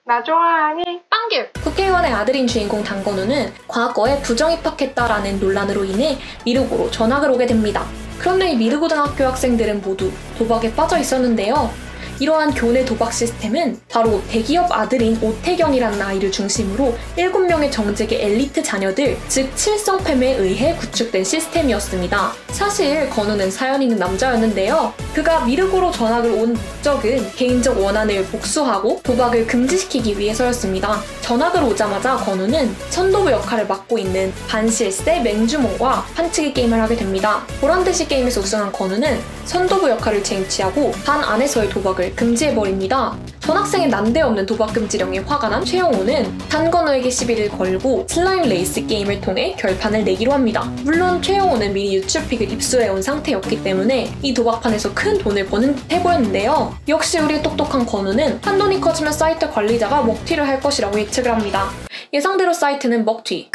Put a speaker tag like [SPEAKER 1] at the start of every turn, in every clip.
[SPEAKER 1] 나 좋아하니?
[SPEAKER 2] 빵귤! 국회의원의 아들인 주인공 단건우는 과거에 부정입학했다라는 논란으로 인해 미르고로 전학을 오게 됩니다. 그런데 이 미르고등학교 학생들은 모두 도박에 빠져 있었는데요. 이러한 교내 도박 시스템은 바로 대기업 아들인 오태경이라는 아이를 중심으로 7명의 정직의 엘리트 자녀들, 즉 칠성팸에 의해 구축된 시스템이었습니다. 사실 건우는 사연 있는 남자였는데요. 그가 미르고로 전학을 온 목적은 개인적 원한을 복수하고 도박을 금지시키기 위해서였습니다. 전학을 오자마자 건우는 선도부 역할을 맡고 있는 반실세 맹주몽과 판치기 게임을 하게 됩니다. 보란듯이 게임에서 우승한 건우는 선도부 역할을 쟁취하고 반 안에서의 도박을 금지해버립니다. 전학생의 난데없는 도박 금지령에 화가 난 최영호는 단건우에게 시비를 걸고 슬라임 레이스 게임을 통해 결판을 내기로 합니다. 물론 최영호는 미리 유출픽을 입수해온 상태였기 때문에 이 도박판에서 큰 돈을 버는 듯해 보였는데요. 역시 우리 똑똑한 건우는 한돈이 커지면 사이트 관리자가 먹튀를 할 것이라고 예측을 합니다. 예상대로 사이트는 먹튀.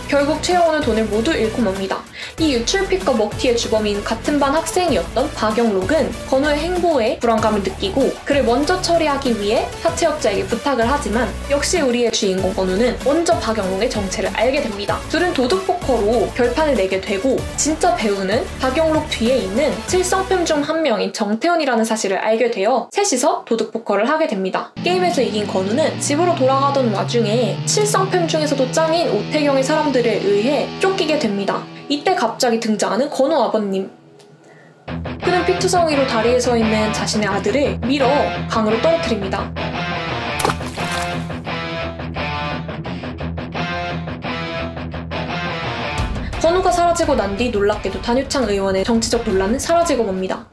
[SPEAKER 2] 결국 최영호는 돈을 모두 잃고 맙니다. 이 유출픽과 먹튀의 주범인 같은 반 학생이었던 박영록은 건우의 행보에 불안감을 느끼고 그를 먼저 처리하기 위해 사채업자에게 부탁을 하지만 역시 우리의 주인공 건우는 먼저 박영록의 정체를 알게 됩니다. 둘은 도둑포커로 결판을 내게 되고 진짜 배우는 박영록 뒤에 있는 칠성팸 중 한 명인 정태훈이라는 사실을 알게 되어 셋이서 도둑포커를 하게 됩니다. 게임에서 이긴 건우는 집으로 돌아가던 와중에 칠성팸 중에서도 짱인 오태경의 사람들에 의해 쫓기게 됩니다. 이때 갑자기 등장하는 건우 아버님. 그는 피투성이로 다리에 서 있는 자신의 아들을 밀어 강으로 떨어뜨립니다. 건우가 사라지고 난 뒤 놀랍게도 단유창 의원의 정치적 논란은 사라지고 맙니다.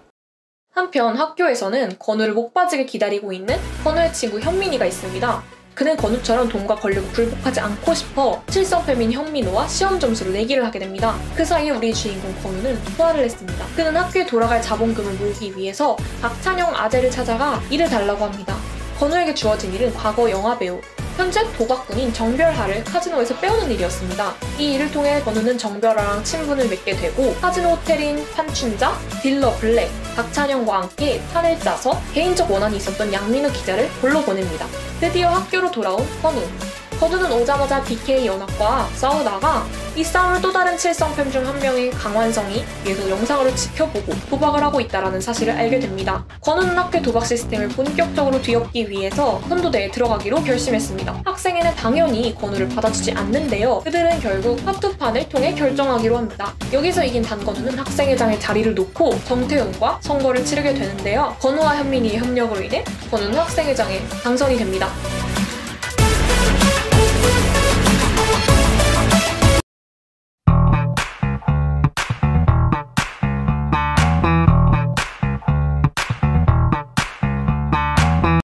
[SPEAKER 2] 한편 학교에서는 건우를 목 빠지게 기다리고 있는 건우의 친구 현민이가 있습니다. 그는 건우처럼 돈과 권력을 굴복하지 않고 싶어 칠성팸인 현민호와 시험 점수를 내기를 하게 됩니다. 그 사이에 우리 주인공 건우는 소화를 했습니다. 그는 학교에 돌아갈 자본금을 모으기 위해서 박찬영 아재를 찾아가 일을 달라고 합니다. 건우에게 주어진 일은 과거 영화배우, 현재 도박꾼인 정별하를 카지노에서 빼오는 일이었습니다. 이 일을 통해 건우는 정별하랑 친분을 맺게 되고 카지노 호텔인 판춘자, 딜러 블랙, 박찬영과 함께 판을 짜서 개인적 원한이 있었던 양민우 기자를 골로 보냅니다. 드디어 학교로 돌아온 건우. 건우는 오자마자 BK 연합과 싸우다가 이 싸움을 또 다른 칠성팸 중 한 명인 강완성이 계속 영상으로 지켜보고 도박을 하고 있다는 사실을 알게 됩니다. 건우는 학교 도박 시스템을 본격적으로 뒤엎기 위해서 선도대에 들어가기로 결심했습니다. 학생회는 당연히 건우를 받아주지 않는데요. 그들은 결국 파투판을 통해 결정하기로 합니다. 여기서 이긴 단건우는 학생회장의 자리를 놓고 정태훈과 선거를 치르게 되는데요. 건우와 현민이의 협력으로 인해 건우는 학생회장에 당선이 됩니다.